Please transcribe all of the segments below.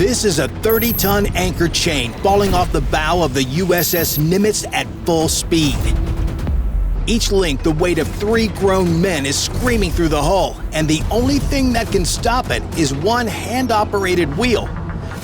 This is a 30-ton anchor chain falling off the bow of the USS Nimitz at full speed. Each link, the weight of 3 grown men, is screaming through the hull, and the only thing that can stop it is one hand-operated wheel.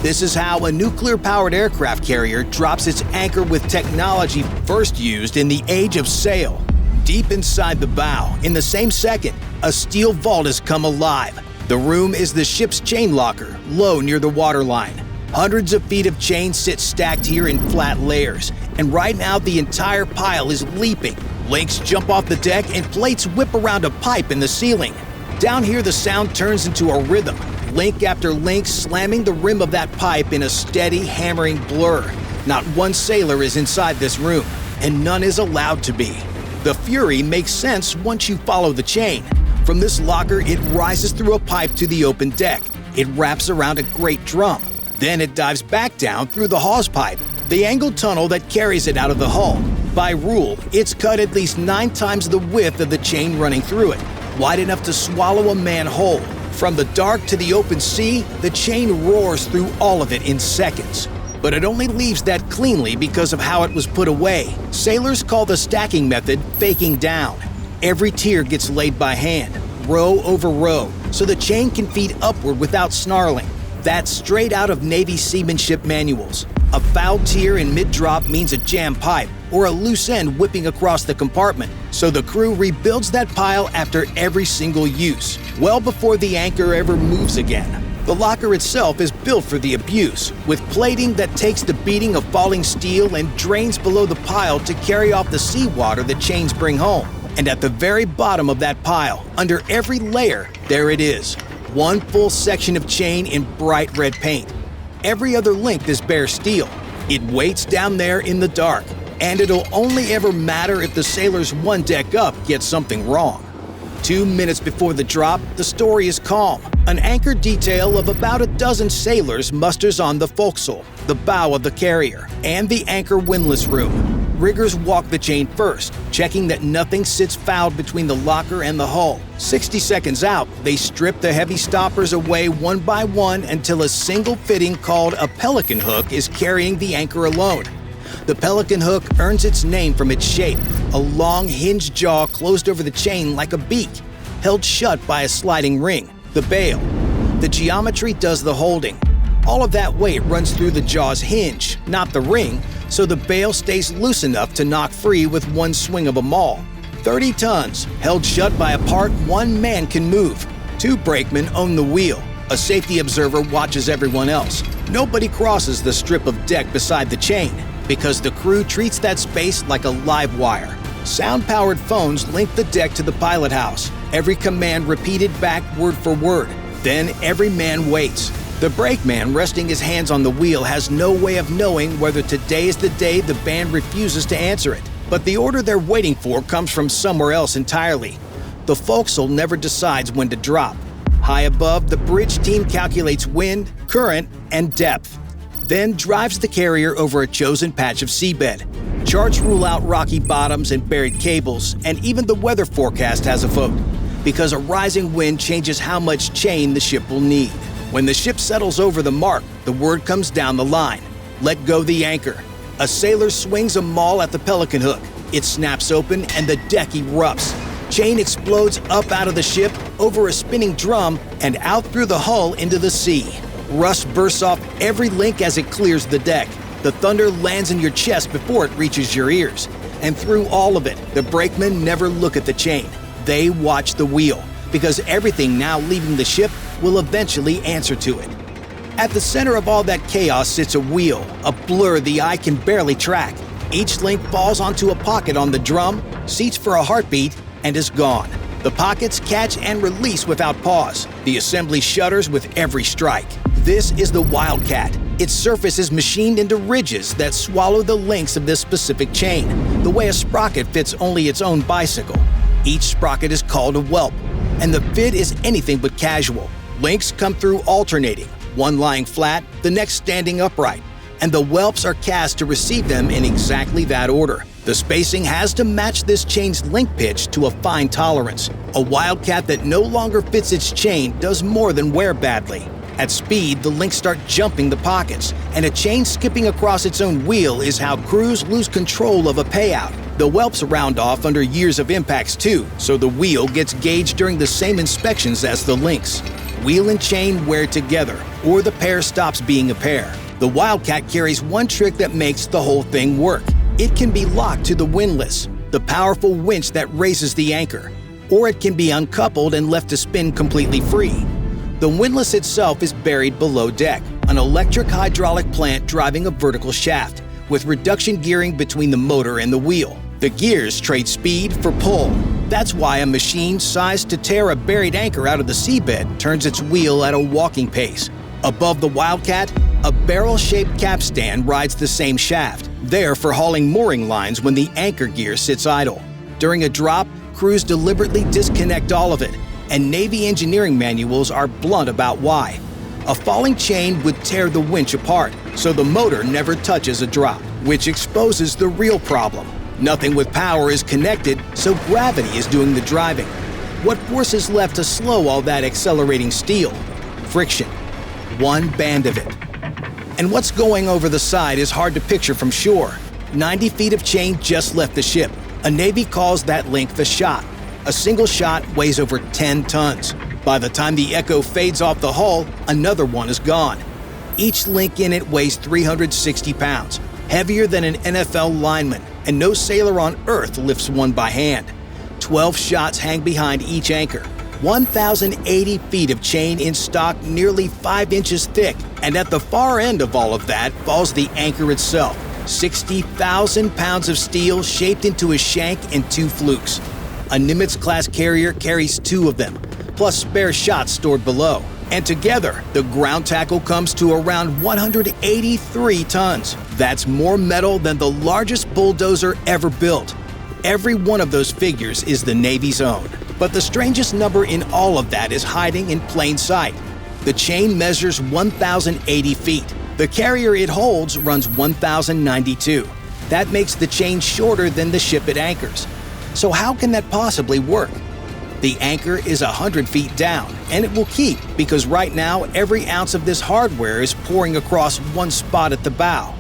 This is how a nuclear-powered aircraft carrier drops its anchor with technology first used in the age of sail. Deep inside the bow, in the same second, a steel vault has come alive. The room is the ship's chain locker, low near the waterline. Hundreds of feet of chain sit stacked here in flat layers, and right now the entire pile is leaping. Links jump off the deck and plates whip around a pipe in the ceiling. Down here the sound turns into a rhythm, link after link slamming the rim of that pipe in a steady, hammering blur. Not one sailor is inside this room, and none is allowed to be. The fury makes sense once you follow the chain. From this locker, it rises through a pipe to the open deck. It wraps around a great drum. Then it dives back down through the hawse pipe, the angled tunnel that carries it out of the hull. By rule, it's cut at least 9 times the width of the chain running through it, wide enough to swallow a man whole. From the dark to the open sea, the chain roars through all of it in seconds. But it only leaves that cleanly because of how it was put away. Sailors call the stacking method faking down. Every tier gets laid by hand, row over row, so the chain can feed upward without snarling. That's straight out of Navy seamanship manuals. A fouled tier in mid-drop means a jammed pipe or a loose end whipping across the compartment, so the crew rebuilds that pile after every single use, well before the anchor ever moves again. The locker itself is built for the abuse, with plating that takes the beating of falling steel and drains below the pile to carry off the seawater the chains bring home. And at the very bottom of that pile, under every layer, there it is. One full section of chain in bright red paint. Every other length is bare steel. It waits down there in the dark, and it'll only ever matter if the sailors one deck up get something wrong. 2 minutes before the drop, the story is calm. An anchor detail of about a dozen sailors musters on the forecastle, the bow of the carrier, and the anchor windlass room. Riggers walk the chain first, checking that nothing sits fouled between the locker and the hull. 60 seconds out, they strip the heavy stoppers away one by one until a single fitting called a pelican hook is carrying the anchor alone. The pelican hook earns its name from its shape, a long hinged jaw closed over the chain like a beak, held shut by a sliding ring, the bail. The geometry does the holding. All of that weight runs through the jaw's hinge, not the ring, so the bail stays loose enough to knock free with one swing of a maul. 30 tons, held shut by a part one man can move. 2 brakemen own the wheel. A safety observer watches everyone else. Nobody crosses the strip of deck beside the chain, because the crew treats that space like a live wire. Sound-powered phones link the deck to the pilot house. Every command repeated back word for word. Then every man waits. The brakeman resting his hands on the wheel has no way of knowing whether today is the day the band refuses to answer it. But the order they're waiting for comes from somewhere else entirely. The forecastle never decides when to drop. High above, the bridge team calculates wind, current, and depth. Then drives the carrier over a chosen patch of seabed. Charts rule out rocky bottoms and buried cables, and even the weather forecast has a vote, because a rising wind changes how much chain the ship will need. When the ship settles over the mark, the word comes down the line. Let go the anchor. A sailor swings a maul at the pelican hook. It snaps open and the deck erupts. Chain explodes up out of the ship, over a spinning drum, and out through the hull into the sea. Rust bursts off every link as it clears the deck. The thunder lands in your chest before it reaches your ears. And through all of it, the brakemen never look at the chain. They watch the wheel, because everything now leaving the ship will eventually answer to it. At the center of all that chaos sits a wheel, a blur the eye can barely track. Each link falls onto a pocket on the drum, seats for a heartbeat, and is gone. The pockets catch and release without pause. The assembly shudders with every strike. This is the Wildcat. Its surface is machined into ridges that swallow the links of this specific chain, the way a sprocket fits only its own bicycle. Each sprocket is called a whelp, and the fit is anything but casual. Links come through alternating, one lying flat, the next standing upright, and the whelps are cast to receive them in exactly that order. The spacing has to match this chain's link pitch to a fine tolerance. A Wildcat that no longer fits its chain does more than wear badly. At speed, the links start jumping the pockets, and a chain skipping across its own wheel is how crews lose control of a payout. The whelps round off under years of impacts too, so the wheel gets gauged during the same inspections as the links. Wheel and chain wear together, or the pair stops being a pair. The Wildcat carries one trick that makes the whole thing work. It can be locked to the windlass, the powerful winch that raises the anchor, or it can be uncoupled and left to spin completely free. The windlass itself is buried below deck, an electric hydraulic plant driving a vertical shaft, with reduction gearing between the motor and the wheel. The gears trade speed for pull. That's why a machine sized to tear a buried anchor out of the seabed turns its wheel at a walking pace. Above the Wildcat, a barrel-shaped capstan rides the same shaft, there for hauling mooring lines when the anchor gear sits idle. During a drop, crews deliberately disconnect all of it, and Navy engineering manuals are blunt about why. A falling chain would tear the winch apart, so the motor never touches a drop, which exposes the real problem. Nothing with power is connected, so gravity is doing the driving. What force is left to slow all that accelerating steel? Friction. One band of it. And what's going over the side is hard to picture from shore. 90 feet of chain just left the ship. A Navy calls that length a shot. A single shot weighs over 10 tons. By the time the Echo fades off the hull, another one is gone. Each link in it weighs 360 pounds, heavier than an NFL lineman, and no sailor on Earth lifts one by hand. 12 shots hang behind each anchor. 1,080 feet of chain in stock nearly 5 inches thick, and at the far end of all of that falls the anchor itself. 60,000 pounds of steel shaped into a shank and 2 flukes. A Nimitz-class carrier carries 2 of them, plus spare shots stored below. And together, the ground tackle comes to around 183 tons. That's more metal than the largest bulldozer ever built. Every one of those figures is the Navy's own. But the strangest number in all of that is hiding in plain sight. The chain measures 1,080 feet. The carrier it holds runs 1,092. That makes the chain shorter than the ship it anchors. So how can that possibly work? The anchor is 100 feet down, and it will keep because right now every ounce of this hardware is pouring across one spot at the bow.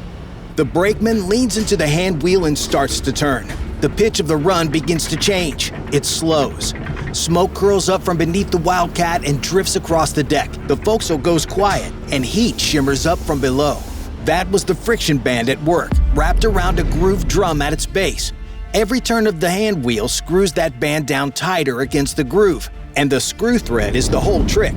The brakeman leans into the hand wheel and starts to turn. The pitch of the run begins to change. It slows. Smoke curls up from beneath the Wildcat and drifts across the deck. The forecastle goes quiet, and heat shimmers up from below. That was the friction band at work, wrapped around a grooved drum at its base. Every turn of the hand wheel screws that band down tighter against the groove, and the screw thread is the whole trick.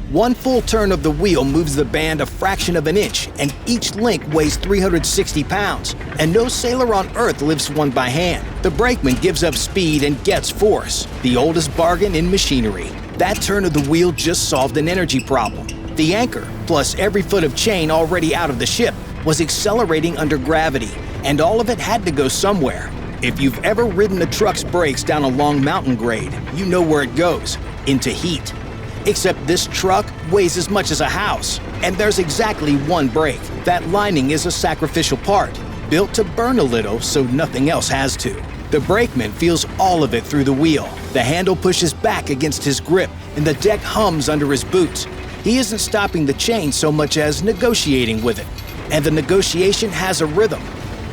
One full turn of the wheel moves the band a fraction of an inch, and each link weighs 360 pounds, and no sailor on Earth lifts one by hand. The brakeman gives up speed and gets force, the oldest bargain in machinery. That turn of the wheel just solved an energy problem. The anchor, plus every foot of chain already out of the ship, was accelerating under gravity, and all of it had to go somewhere. If you've ever ridden a truck's brakes down a long mountain grade, you know where it goes, into heat. Except this truck weighs as much as a house, and there's exactly one brake. That lining is a sacrificial part, built to burn a little so nothing else has to. The brakeman feels all of it through the wheel. The handle pushes back against his grip, and the deck hums under his boots. He isn't stopping the chain so much as negotiating with it, and the negotiation has a rhythm.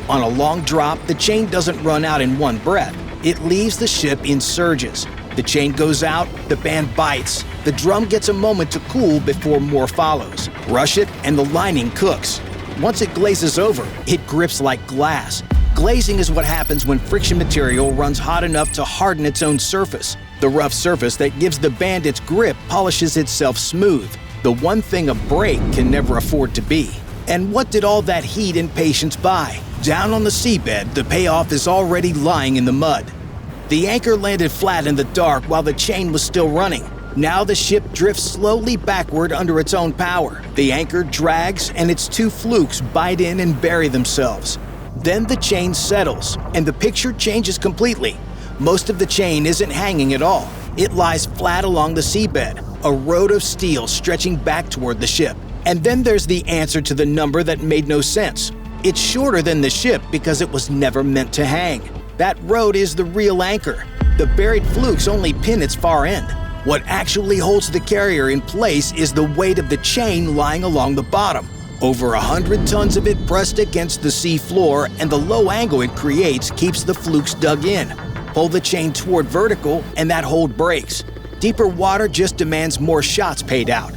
On a long drop, the chain doesn't run out in one breath. It leaves the ship in surges. The chain goes out, the band bites. The drum gets a moment to cool before more follows. Rush it, and the lining cooks. Once it glazes over, it grips like glass. Glazing is what happens when friction material runs hot enough to harden its own surface. The rough surface that gives the band its grip polishes itself smooth, the one thing a brake can never afford to be. And what did all that heat and patience buy? Down on the seabed, the payoff is already lying in the mud. The anchor landed flat in the dark while the chain was still running. Now the ship drifts slowly backward under its own power. The anchor drags, and its 2 flukes bite in and bury themselves. Then the chain settles, and the picture changes completely. Most of the chain isn't hanging at all. It lies flat along the seabed, a road of steel stretching back toward the ship. And then there's the answer to the number that made no sense. It's shorter than the ship because it was never meant to hang. That road is the real anchor. The buried flukes only pin its far end. What actually holds the carrier in place is the weight of the chain lying along the bottom. Over 100 tons of it pressed against the sea floor, and the low angle it creates keeps the flukes dug in. Pull the chain toward vertical and that hold breaks. Deeper water just demands more shots paid out.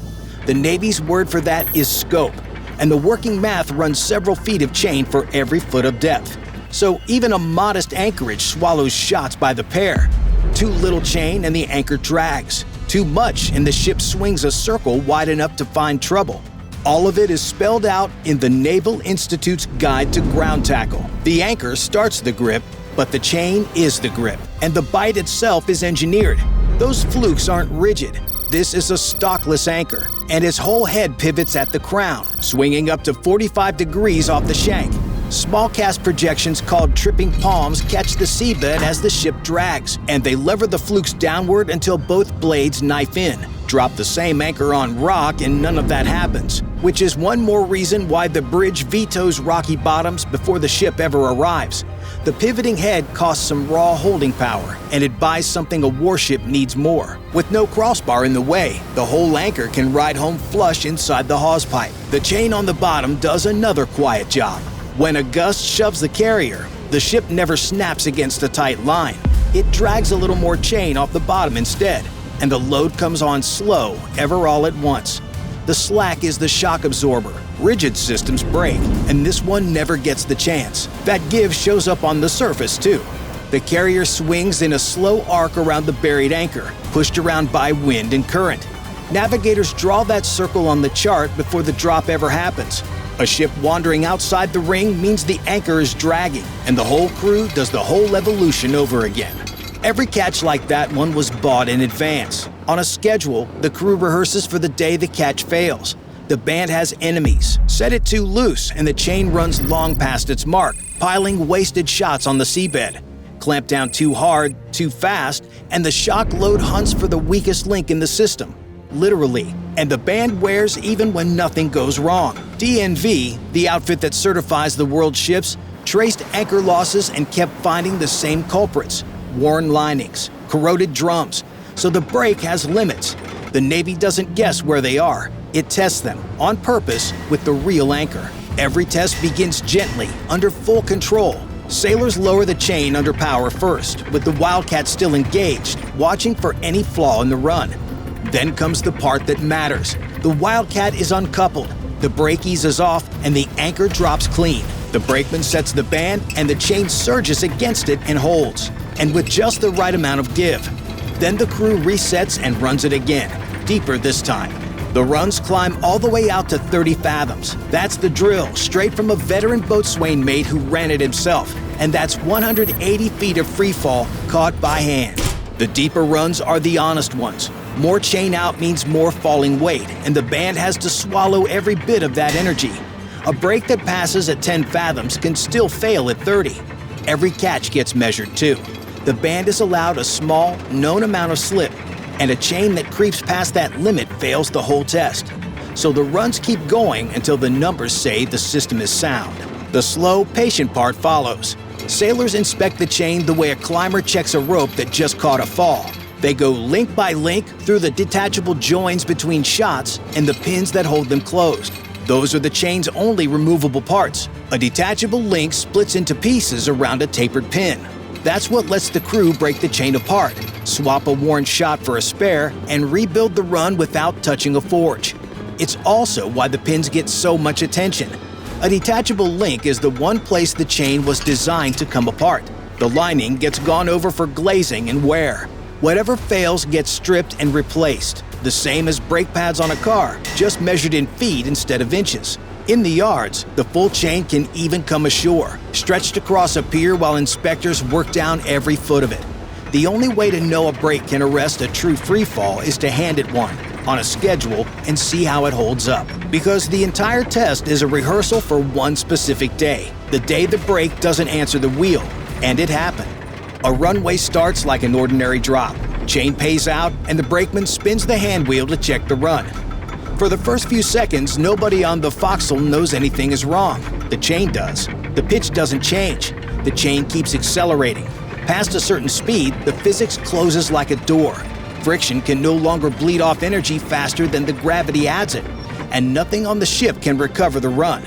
The Navy's word for that is scope, and the working math runs several feet of chain for every foot of depth. So even a modest anchorage swallows shots by the pair. Too little chain and the anchor drags. Too much and the ship swings a circle wide enough to find trouble. All of it is spelled out in the Naval Institute's Guide to Ground Tackle. The anchor starts the grip, but the chain is the grip, and the bight itself is engineered. Those flukes aren't rigid. This is a stockless anchor, and its whole head pivots at the crown, swinging up to 45 degrees off the shank. Small cast projections called tripping palms catch the seabed as the ship drags, and they lever the flukes downward until both blades knife in. Drop the same anchor on rock and none of that happens, which is one more reason why the bridge vetoes rocky bottoms before the ship ever arrives. The pivoting head costs some raw holding power, and it buys something a warship needs more. With no crossbar in the way, the whole anchor can ride home flush inside the hawse pipe. The chain on the bottom does another quiet job. When a gust shoves the carrier, the ship never snaps against a tight line. It drags a little more chain off the bottom instead, and the load comes on slow, ever all at once. The slack is the shock absorber. Rigid systems break, and this one never gets the chance. That give shows up on the surface, too. The carrier swings in a slow arc around the buried anchor, pushed around by wind and current. Navigators draw that circle on the chart before the drop ever happens. A ship wandering outside the ring means the anchor is dragging, and the whole crew does the whole evolution over again. Every catch like that one was bought in advance. On a schedule, the crew rehearses for the day the catch fails. The band has enemies. Set it too loose, and the chain runs long past its mark, piling wasted shots on the seabed. Clamp down too hard, too fast, and the shock load hunts for the weakest link in the system. Literally. And the band wears even when nothing goes wrong. DNV, the outfit that certifies the world's ships, traced anchor losses and kept finding the same culprits. Worn linings, corroded drums. So the break has limits. The Navy doesn't guess where they are. It tests them, on purpose, with the real anchor. Every test begins gently, under full control. Sailors lower the chain under power first, with the wildcat still engaged, watching for any flaw in the run. Then comes the part that matters. The wildcat is uncoupled, the brake eases off, and the anchor drops clean. The brakeman sets the band, and the chain surges against it and holds, and with just the right amount of give. Then the crew resets and runs it again, deeper this time. The runs climb all the way out to 30 fathoms. That's the drill, straight from a veteran boatswain mate who ran it himself. And that's 180 feet of freefall caught by hand. The deeper runs are the honest ones. More chain out means more falling weight, and the band has to swallow every bit of that energy. A break that passes at 10 fathoms can still fail at 30. Every catch gets measured too. The band is allowed a small, known amount of slip, and a chain that creeps past that limit fails the whole test. So the runs keep going until the numbers say the system is sound. The slow, patient part follows. Sailors inspect the chain the way a climber checks a rope that just caught a fall. They go link by link through the detachable joins between shots and the pins that hold them closed. Those are the chain's only removable parts. A detachable link splits into pieces around a tapered pin. That's what lets the crew break the chain apart, swap a worn shot for a spare, and rebuild the run without touching a forge. It's also why the pins get so much attention. A detachable link is the one place the chain was designed to come apart. The lining gets gone over for glazing and wear. Whatever fails gets stripped and replaced, the same as brake pads on a car, just measured in feet instead of inches. In the yards, the full chain can even come ashore, stretched across a pier while inspectors work down every foot of it. The only way to know a brake can arrest a true freefall is to hand it one, on a schedule, and see how it holds up. Because the entire test is a rehearsal for one specific day, the day the brake doesn't answer the wheel, and it happened. A runway starts like an ordinary drop. Chain pays out, and the brakeman spins the hand wheel to check the run. For the first few seconds, nobody on the forecastle knows anything is wrong. The chain does. The pitch doesn't change. The chain keeps accelerating. Past a certain speed, the physics closes like a door. Friction can no longer bleed off energy faster than the gravity adds it, and nothing on the ship can recover the run.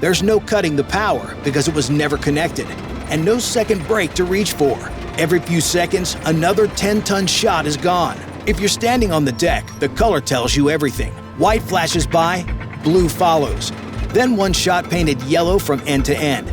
There's no cutting the power because it was never connected, and no second brake to reach for. Every few seconds, another 10-ton shot is gone. If you're standing on the deck, the color tells you everything. White flashes by, blue follows. Then one shot painted yellow from end to end.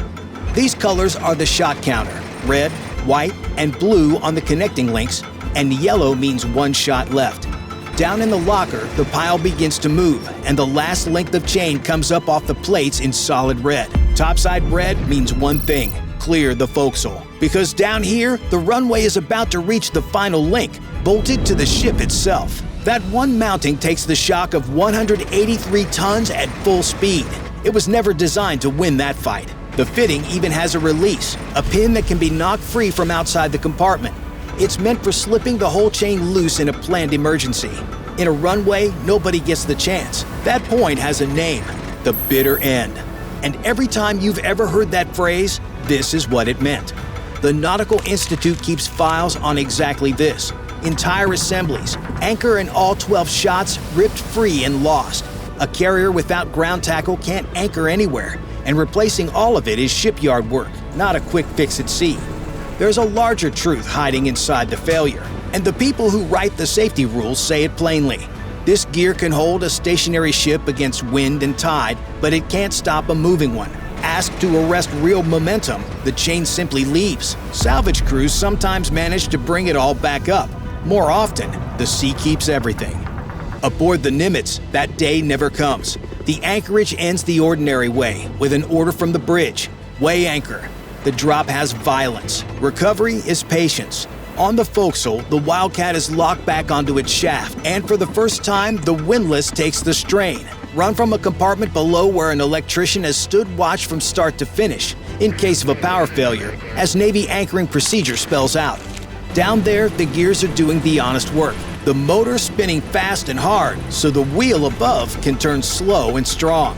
These colors are the shot counter: red, white, and blue on the connecting links, and yellow means one shot left. Down in the locker, the pile begins to move, and the last length of chain comes up off the plates in solid red. Topside red means one thing: clear the forecastle. Because down here, the runway is about to reach the final link, bolted to the ship itself. That one mounting takes the shock of 183 tons at full speed. It was never designed to win that fight. The fitting even has a release, a pin that can be knocked free from outside the compartment. It's meant for slipping the whole chain loose in a planned emergency. In a runway, nobody gets the chance. That point has a name: the bitter end. And every time you've ever heard that phrase, this is what it meant. The Nautical Institute keeps files on exactly this: entire assemblies, anchor and all 12 shots ripped free and lost. A carrier without ground tackle can't anchor anywhere, and replacing all of it is shipyard work, not a quick fix at sea. There's a larger truth hiding inside the failure, and the people who write the safety rules say it plainly. This gear can hold a stationary ship against wind and tide, but it can't stop a moving one. Asked to arrest real momentum, the chain simply leaves. Salvage crews sometimes manage to bring it all back up. More often, the sea keeps everything. Aboard the Nimitz, that day never comes. The anchorage ends the ordinary way, with an order from the bridge: weigh anchor. The drop has violence. Recovery is patience. On the forecastle, the Wildcat is locked back onto its shaft, and for the first time, the windlass takes the strain. Run from a compartment below where an electrician has stood watch from start to finish, in case of a power failure, as Navy anchoring procedure spells out. Down there, the gears are doing the honest work. The motor spinning fast and hard, so the wheel above can turn slow and strong.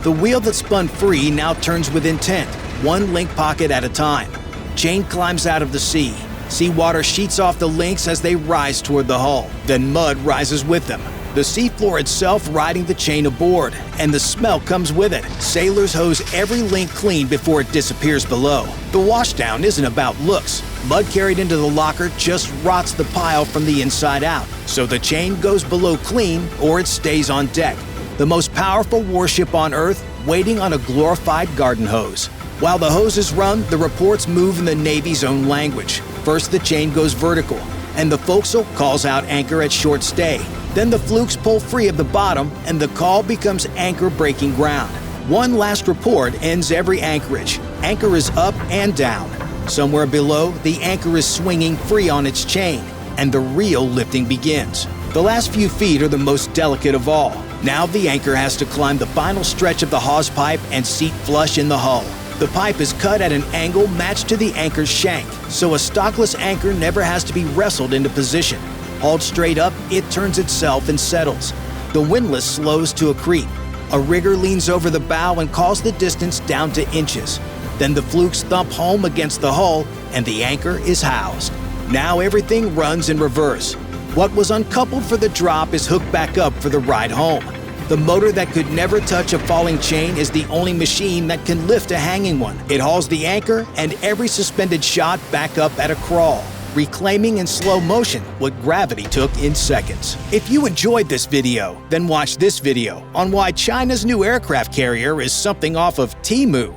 The wheel that spun free now turns with intent, one link pocket at a time. Chain climbs out of the sea. Seawater sheets off the links as they rise toward the hull. Then mud rises with them. The seafloor itself riding the chain aboard, and the smell comes with it. Sailors hose every link clean before it disappears below. The washdown isn't about looks. Mud carried into the locker just rots the pile from the inside out, so the chain goes below clean or it stays on deck. The most powerful warship on Earth, waiting on a glorified garden hose. While the hoses run, the reports move in the Navy's own language. First, the chain goes vertical, and the forecastle calls out anchor at short stay. Then the flukes pull free of the bottom, and the call becomes anchor breaking ground. One last report ends every anchorage. Anchor is up and down. Somewhere below, the anchor is swinging free on its chain, and the real lifting begins. The last few feet are the most delicate of all. Now the anchor has to climb the final stretch of the hawse pipe and seat flush in the hull. The pipe is cut at an angle matched to the anchor's shank, so a stockless anchor never has to be wrestled into position. Hauled straight up, it turns itself and settles. The windlass slows to a creep. A rigger leans over the bow and calls the distance down to inches. Then the flukes thump home against the hull, and the anchor is housed. Now everything runs in reverse. What was uncoupled for the drop is hooked back up for the ride home. The motor that could never touch a falling chain is the only machine that can lift a hanging one. It hauls the anchor and every suspended shot back up at a crawl, reclaiming in slow motion what gravity took in seconds. If you enjoyed this video, then watch this video on why China's new aircraft carrier is something off of Temu.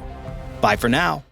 Bye for now.